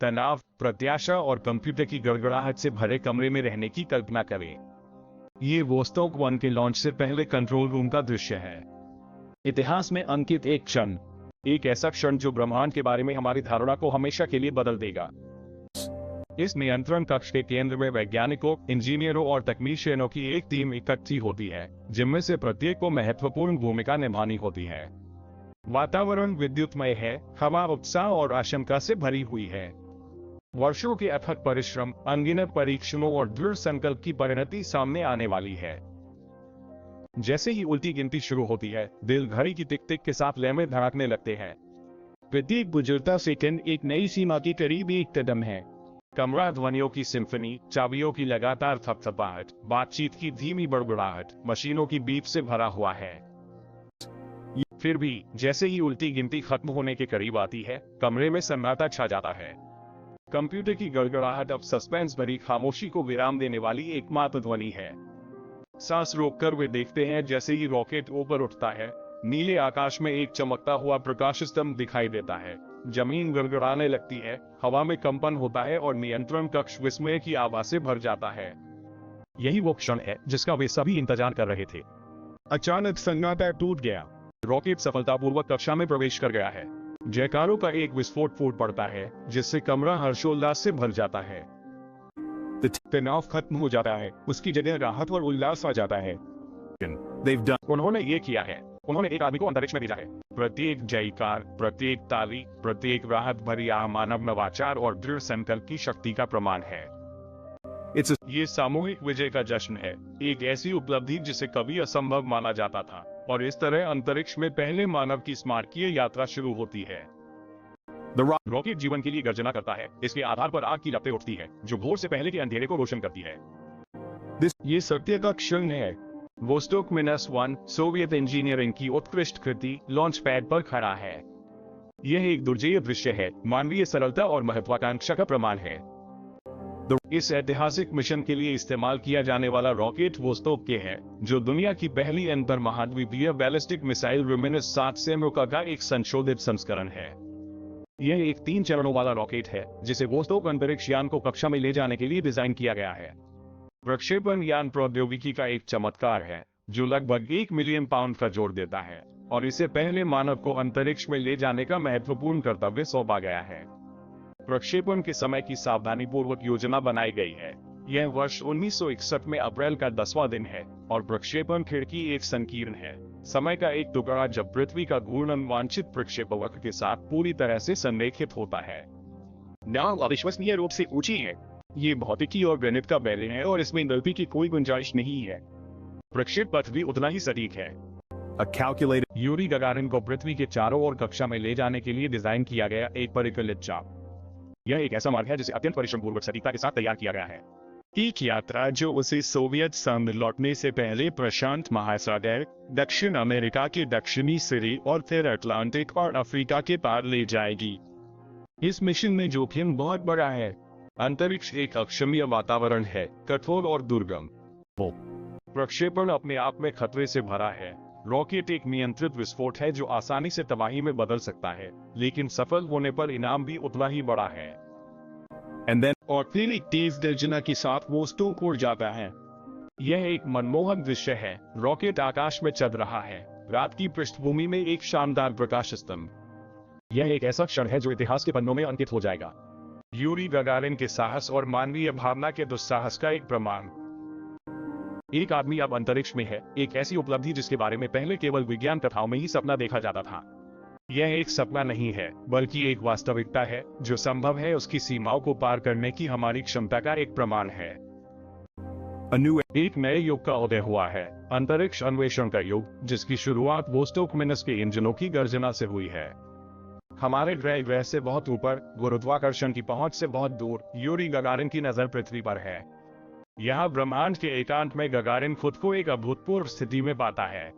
तनाव, प्रत्याशा और कंप्यूटर की गड़गड़ाहट से भरे कमरे में रहने की कल्पना करें। ये वोस्टोक 1 के लॉन्च से पहले कंट्रोल रूम का दृश्य है। इतिहास में अंकित एक क्षण, एक ऐसा क्षण जो ब्रह्मांड के बारे में हमारी धारणा को हमेशा के लिए बदल देगा। इस नियंत्रण कक्ष के केंद्र में वैज्ञानिकों, इंजीनियरों और तकनीशियनों की एक टीम इकट्ठी होती है, जिनमें से प्रत्येक को महत्वपूर्ण भूमिका निभानी होती है। वातावरण विद्युतमय है, हवा उत्साह और आशंका से भरी हुई है। वर्षों के अथक परिश्रम, अनगिनत परीक्षणों और दृढ़ संकल्प की परिणति सामने आने वाली है। जैसे ही उल्टी गिनती शुरू होती है, दिल घड़ी की टिक टिक के साथ लय में धड़कने लगते हैं। प्रत्येक गुजरता सेकंड एक नई सीमा के करीब एक कदम है। कमरा ध्वनियों की सिम्फनी, चाबियों की लगातार थपथपाहट, बातचीत की धीमी बड़बड़ाहट, मशीनों की बीप से भरा हुआ है। फिर भी जैसे ही उल्टी गिनती खत्म होने के करीब आती है, कमरे में सन्नाटा छा जाता है। कंप्यूटर की गड़गड़ाहट अब सस्पेंस भरी खामोशी को विराम देने वाली एकमात्र ध्वनि है। सांस रोककर वे देखते हैं जैसे ही रॉकेट ऊपर उठता है, नीले आकाश में एक चमकता हुआ प्रकाश स्तंभ दिखाई देता है। जमीन गड़गड़ाने लगती है, हवा में कंपन होता है और नियंत्रण कक्ष विस्मय की आवाज से भर जाता है। यही वो क्षण है जिसका वे सभी इंतजार कर रहे थे। अचानक सन्नाटा टूट गया। रॉकेट सफलतापूर्वक कक्षा में प्रवेश कर गया है। जयकारों का एक विस्फोट फूट पड़ता है, जिससे कमरा हर्षोल्लास से भर जाता है। तनाव खत्म हो जाता है, उसकी जगह राहत और उल्लास आ जाता है। उन्होंने ये किया है, उन्होंने एक आदमी को अंतरिक्ष में भेजा है। प्रत्येक जयकार, प्रत्येक ताली, प्रत्येक राहत भरी मानव नवाचार और दृढ़ संकल्प की शक्ति का प्रमाण है। ये सामूहिक विजय का जश्न है, एक ऐसी उपलब्धि जिसे कभी असंभव माना जाता था, और इस तरह अंतरिक्ष में पहले मानव की स्मारकीय यात्रा शुरू होती है। रॉकेट जीवन के लिए गर्जना करता है, इसके आधार पर आग की लपटें उठती है, जो भोर से पहले के अंधेरे को रोशन करती है। ये सत्य का क्षण है। वोस्टोक -1 सोवियत इंजीनियरिंग की उत्कृष्ट कृति लॉन्च पैड पर खड़ा है। यह एक दुर्जेय दृश्य है, मानवीय सरलता और महत्वाकांक्षा का प्रमाण है। इस ऐतिहासिक मिशन के लिए इस्तेमाल किया जाने वाला रॉकेट वोस्टोक के है, जो दुनिया की पहली अंतर महाद्वीपीय बैलिस्टिक मिसाइल रुमिनस 7 सेमोका का एक संशोधित संस्करण है। यह एक 3 चरणों वाला रॉकेट है, जिसे वोस्टोक अंतरिक्ष यान को कक्षा में ले जाने के लिए डिजाइन किया गया है। प्रक्षेपण यान प्रौद्योगिकी का एक चमत्कार है, जो लगभग 1 मिलियन पाउंड का जोर देता है, और इसे पहले मानव को अंतरिक्ष में ले जाने का महत्वपूर्ण कर्तव्य सौंपा गया है। प्रक्षेपण के समय की सावधानीपूर्वक योजना बनाई गई है। यह वर्ष 1961 में अप्रैल का 10वां दिन है, और प्रक्षेपण खिड़की एक संकीर्ण है, समय का एक टुकड़ा जब पृथ्वी का घूर्णन वांछित प्रक्षेपवक्र के साथ पूरी तरह से संरेखित होता है। नाव अविश्वसनीय रूप से ऊंची है। ये भौतिकी और गणित का बैले है, और इसमें गलती की कोई गुंजाइश नहीं है। प्रक्षेप पथ भी उतना ही सटीक है। यूरी गगारिन को पृथ्वी के चारों ओर कक्षा में ले जाने के लिए डिजाइन किया गया एक परिकलित चाप। यह एक ऐसा मार्ग है जिसे अत्यंत परिश्रम पूर्वक सटीकता के साथ तैयार किया गया है। एक यात्रा जो उसे सोवियत संघ लौटने से पहले प्रशांत महासागर, दक्षिण अमेरिका के दक्षिणी सिरे और फिर अटलांटिक और अफ्रीका के पार ले जाएगी। इस मिशन में जोखिम बहुत बड़ा है। अंतरिक्ष एक अक्षम्य वातावरण है, कठोर और दुर्गम। प्रक्षेपण अपने आप में खतरे से भरा है। रॉकेट एक नियंत्रित विस्फोट है जो आसानी से तबाही में बदल सकता है, लेकिन सफल होने पर इनाम भी उतना ही बड़ा है। और फिर एक तेज गर्जना के साथ वोस्टोक उड़ जाता है। यह एक मनमोहक दृश्य है। रॉकेट आकाश में चल रहा है, रात की पृष्ठभूमि में एक शानदार प्रकाश स्तंभ। यह एक ऐसा क्षण है जो इतिहास के पन्नों में अंकित हो जाएगा। यूरी गगारिन के साहस और मानवीय भावना के दुस्साहस का एक प्रमाण। एक आदमी अब अंतरिक्ष में है, एक ऐसी उपलब्धि जिसके बारे में पहले केवल विज्ञान कथाओं में ही सपना देखा जाता था। यह एक सपना नहीं है, बल्कि एक वास्तविकता है। जो संभव है उसकी सीमाओं को पार करने की हमारी क्षमता का एक प्रमाण है। एक नए युग का उदय हुआ है, अंतरिक्ष अन्वेषण का युग, जिसकी शुरुआत वोस्टोक मिनस के इंजनों की गर्जना से हुई है। हमारे ग्रह से बहुत ऊपर, गुरुत्वाकर्षण की पहुंच से बहुत दूर, यूरी गगारिन की नजर पृथ्वी पर है। यहाँ ब्रह्मांड के एकांत में गगारिन खुद को एक अभूतपूर्व स्थिति में पाता है।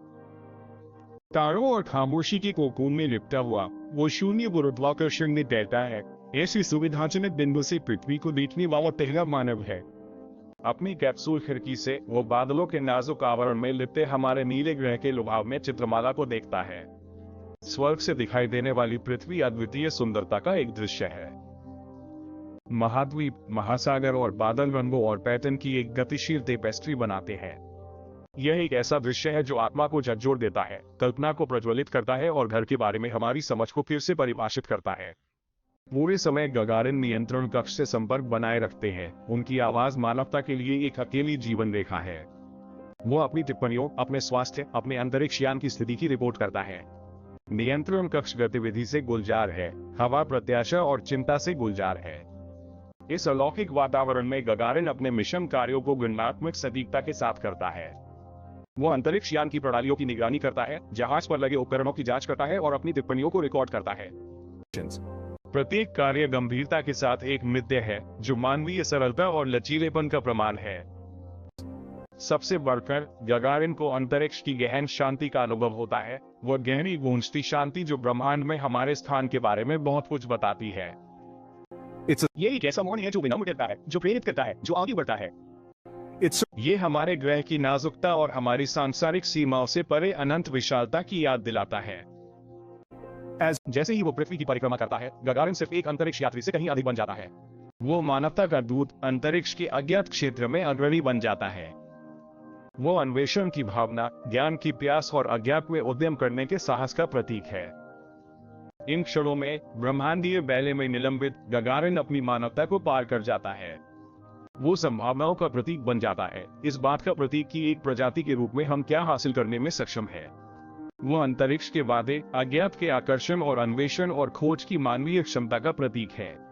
तारों और खामोशी के कोकून में लिपटा हुआ वो शून्य गुरुत्वाकर्षण में तैरता है। ऐसी सुविधाजनक बिंदु से पृथ्वी को देखने वाला पहला मानव है। अपनी कैप्सूल खिड़की से वो बादलों के नाजुक आवरण में लिपटे हमारे नीले ग्रह के लुभाव में चित्रमाला को देखता है। स्वर्ग से दिखाई देने वाली पृथ्वी अद्वितीय सुंदरता का एक दृश्य है। महाद्वीप, महासागर और बादल रंगों और पैटर्न की एक गतिशील टेपेस्ट्री बनाते हैं। यह एक ऐसा दृश्य है जो आत्मा को झकझोर देता है, कल्पना को प्रज्वलित करता है और घर के बारे में हमारी समझ को फिर से परिभाषित करता है। पूरे समय गगारिन नियंत्रण कक्ष से संपर्क बनाए रखते हैं। उनकी आवाज मानवता के लिए एक अकेली जीवन रेखा है। वो अपनी टिप्पणियों, अपने स्वास्थ्य, अपने अंतरिक्ष यान की स्थिति की रिपोर्ट करता है। नियंत्रण कक्ष गतिविधि से गुलजार है, हवा प्रत्याशा और चिंता से गुलजार है। इस अलौकिक वातावरण में गगारिन अपने मिशन कार्यों को गुणात्मक सटीकता के साथ करता है। वो अंतरिक्ष यान की प्रणालियों की निगरानी करता है, जहाज पर लगे उपकरणों की जांच करता है और अपनी टिप्पणियों को रिकॉर्ड करता है। प्रत्येक कार्य गंभीरता के साथ एक नृत्य है जो मानवीय सरलता और लचीलेपन का प्रमाण है। सबसे बढ़कर गगारिन को अंतरिक्ष की गहन शांति का अनुभव होता है, वह गहरी गूंजती शांति जो ब्रह्मांड में हमारे स्थान के बारे में बहुत कुछ बताती है। ये एक ऐसा मौन है जो विनम्र करता है, जो प्रेरित करता है, जो आगे बढ़ता है। ये हमारे ग्रह की नाजुकता और हमारी सांसारिक सीमाओं से परे अनंत विशालता की याद दिलाता है। जैसे ही वो पृथ्वी की परिक्रमा करता है, गगारिन सिर्फ एक अंतरिक्ष यात्री से कहीं अधिक बन जाता है। वो मानवता का दूत अंतरिक्ष के अज्ञात क्षेत्र में अग्रणी बन जाता है। वो अन्वेषण की भावना, ज्ञान की प्यास और अज्ञात में उद्यम करने के साहस का प्रतीक है। इन क्षणों में ब्रह्मांडीय बैले में निलंबित गगारिन अपनी मानवता को पार कर जाता है। वो संभावनाओं का प्रतीक बन जाता है, इस बात का प्रतीक कि एक प्रजाति के रूप में हम क्या हासिल करने में सक्षम है। वो अंतरिक्ष के वादे, अज्ञात के आकर्षण और अन्वेषण और खोज की मानवीय क्षमता का प्रतीक है।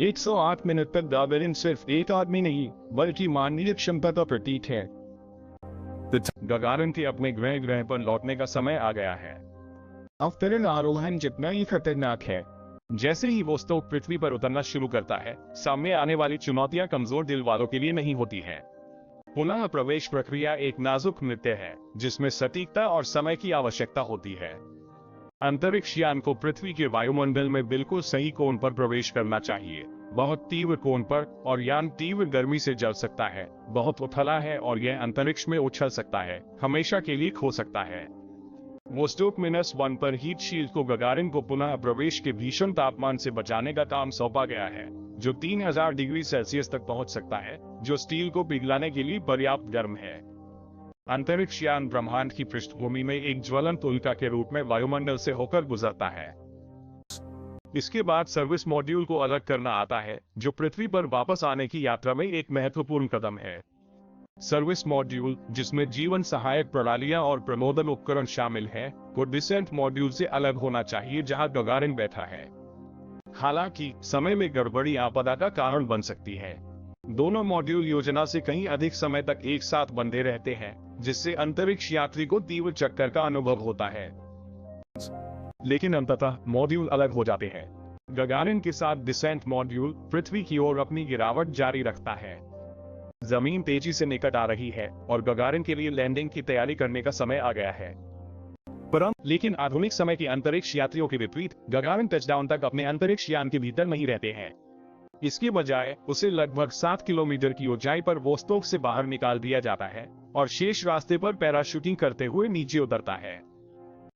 108 मिनट तक गगारिन सिर्फ एक आदमी नहीं, बल्कि मानवीय क्षमता का प्रतीक है। गगारिन के अपने ग्रह पर लौटने का समय आ गया है। अवतरण आरोहण जितना ही खतरनाक है। जैसे ही वस्तु पृथ्वी पर उतरना शुरू करता है, सामने आने वाली चुनौतियां कमजोर दिल वालों के लिए नहीं होती हैं। पुनः प्रवेश प्रक्रिया एक नाजुक नृत्य है जिसमें सटीकता और समय की आवश्यकता होती है। अंतरिक्ष यान को पृथ्वी के वायुमंडल में बिल्कुल सही कोण पर प्रवेश करना चाहिए, बहुत तीव्र कोण पर, और यान तीव्र गर्मी से जल सकता है, बहुत उथला है और यह अंतरिक्ष में उछल सकता है, हमेशा के लिए खो सकता है। वोस्टोक -1 पर हीट शील्ड को गगारिन को पुनः प्रवेश के भीषण तापमान से बचाने का काम सौंपा गया है, जो 3000 डिग्री सेल्सियस तक पहुंच सकता है, जो स्टील को पिघलाने के लिए पर्याप्त गर्म है। अंतरिक्ष यान ब्रह्मांड की पृष्ठभूमि में एक ज्वलंत उल्का के रूप में वायुमंडल से होकर गुजरता है। इसके बाद सर्विस मॉड्यूल को अलग करना आता है, जो पृथ्वी पर वापस आने की यात्रा में एक महत्वपूर्ण कदम है। सर्विस मॉड्यूल, जिसमें जीवन सहायक प्रणालियां और प्रमोदन उपकरण शामिल हैं, को डिसेंट मॉड्यूल से अलग होना चाहिए जहां गगारिन बैठा है। हालांकि समय में गड़बड़ी आपदा का कारण बन सकती है। दोनों मॉड्यूल योजना से कहीं अधिक समय तक एक साथ बंधे रहते हैं, जिससे अंतरिक्ष यात्री को तीव्र चक्कर का अनुभव होता है। लेकिन अंततः मॉड्यूल अलग हो जाते हैं। गगारिन के साथ डिसेंट मॉड्यूल पृथ्वी की ओर अपनी गिरावट जारी रखता है। जमीन तेजी से निकट आ रही है और गगारिन के लिए लैंडिंग की तैयारी करने का समय आ गया है। लेकिन आधुनिक समय के अंतरिक्ष यात्रियों के विपरीत, गगारिन टचडाउन तक अपने अंतरिक्ष यान के भीतर नहीं रहते हैं। इसके बजाय उसे लगभग 7 किलोमीटर की ऊंचाई पर वोस्टोक से बाहर निकाल दिया जाता है और शेष रास्ते पर पैराशूटिंग करते हुए नीचे उतरता है।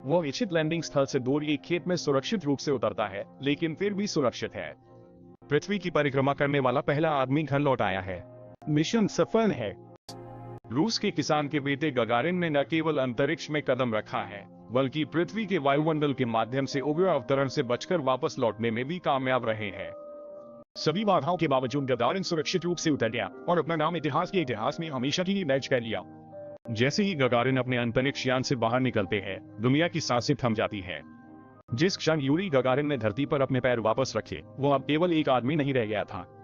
वो इच्छित लैंडिंग स्थल से दूर एक खेत में सुरक्षित रूप से उतरता है, लेकिन फिर भी सुरक्षित है। पृथ्वी की परिक्रमा करने वाला पहला आदमी घर लौट आया है। मिशन सफल है। रूस के किसान के बेटे गगारिन ने न केवल अंतरिक्ष में कदम रखा है, बल्कि पृथ्वी के वायुमंडल के माध्यम से उग्र अवतरण से बचकर वापस लौटने में भी कामयाब रहे हैं। सभी बाधाओं के बावजूद गगारिन सुरक्षित रूप से उतर गया और अपना नाम इतिहास में हमेशा के लिए दर्ज कर लिया। जैसे ही गगारिन अपने अंतरिक्ष यान से बाहर निकलते हैं, दुनिया की सांसें थम जाती हैं। जिस क्षण यूरी गगारिन ने धरती पर अपने पैर वापस रखे, वो अब केवल एक आदमी नहीं रह गया था।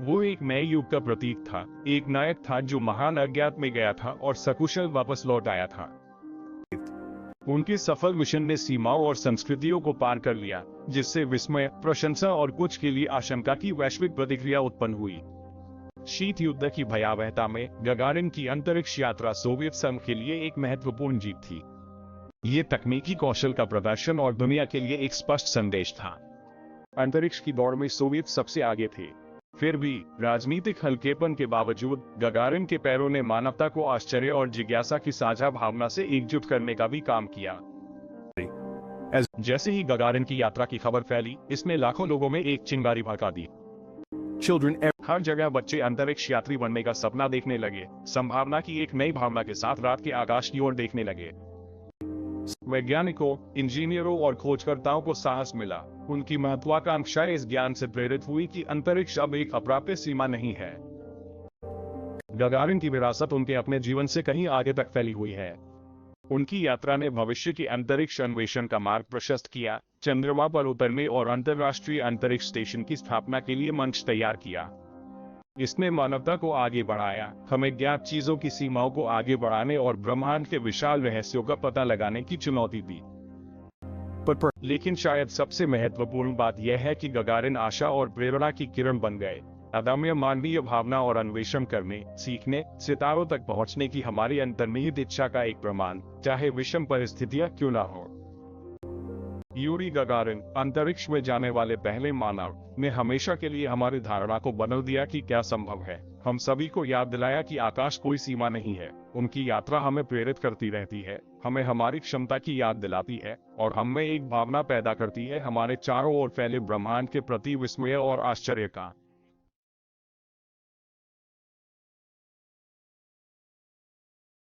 वो एक नए युग का प्रतीक था, एक नायक था जो महान अज्ञात में गया था और सकुशल वापस लौट आया था। उनके सफल मिशन ने सीमाओं और संस्कृतियों को पार कर लिया, जिससे विस्मय, प्रशंसा और कुछ के लिए आशंका की वैश्विक प्रतिक्रिया उत्पन्न हुई। शीत युद्ध की भयावहता में गगारिन की अंतरिक्ष यात्रा सोवियत संघ के लिए एक महत्वपूर्ण जीत थी। ये तकनीकी कौशल का प्रदर्शन और दुनिया के लिए एक स्पष्ट संदेश था। अंतरिक्ष की दौड़ में सोवियत सबसे आगे थे। फिर भी राजनीतिक हल्केपन के बावजूद गगारिन के पैरों ने मानवता को आश्चर्य और जिज्ञासा की साझा भावना से एकजुट करने का भी काम किया। As जैसे ही गगारिन की यात्रा की खबर फैली, इसने लाखों लोगों में एक चिंगारी भड़का दी। children हर जगह बच्चे अंतरिक्ष यात्री बनने का सपना देखने लगे, संभावना की एक नई भावना के साथ रात के आकाश की ओर देखने लगे। वैज्ञानिकों, इंजीनियरों और खोजकर्ताओं को साहस मिला। उनकी महत्वाकांक्षा इस ज्ञान से प्रेरित हुई कि अंतरिक्ष अब एक अप्राप्य सीमा नहीं है। गगारिन की विरासत उनके अपने जीवन से कहीं आगे तक फैली हुई है। उनकी यात्रा ने भविष्य की अंतरिक्ष अन्वेषण का मार्ग प्रशस्त किया, चंद्रमा पर उतरने और अंतर्राष्ट्रीय अंतरिक्ष स्टेशन की स्थापना के लिए मंच तैयार किया। इसने मानवता को आगे बढ़ाया, हमें ज्ञात चीजों की सीमाओं को आगे बढ़ाने और ब्रह्मांड के विशाल रहस्यों का पता लगाने की चुनौती दी। लेकिन शायद सबसे महत्वपूर्ण बात यह है कि गगारिन आशा और प्रेरणा की किरण बन गए। अदम्य मानवीय भावना और अन्वेषण करने, सीखने, सितारों तक पहुंचने की हमारी अंतर्निहित इच्छा का एक प्रमाण, चाहे विषम परिस्थितियां क्यों ना हो। यूरी गगारिन, अंतरिक्ष में जाने वाले पहले मानव, ने हमेशा के लिए हमारी धारणा को बदल दिया कि क्या संभव है। हम सभी को याद दिलाया कि आकाश कोई सीमा नहीं है। उनकी यात्रा हमें प्रेरित करती रहती है, हमें हमारी क्षमता की याद दिलाती है और हम में एक भावना पैदा करती है हमारे चारों ओर फैले ब्रह्मांड के प्रति विस्मय और आश्चर्य का।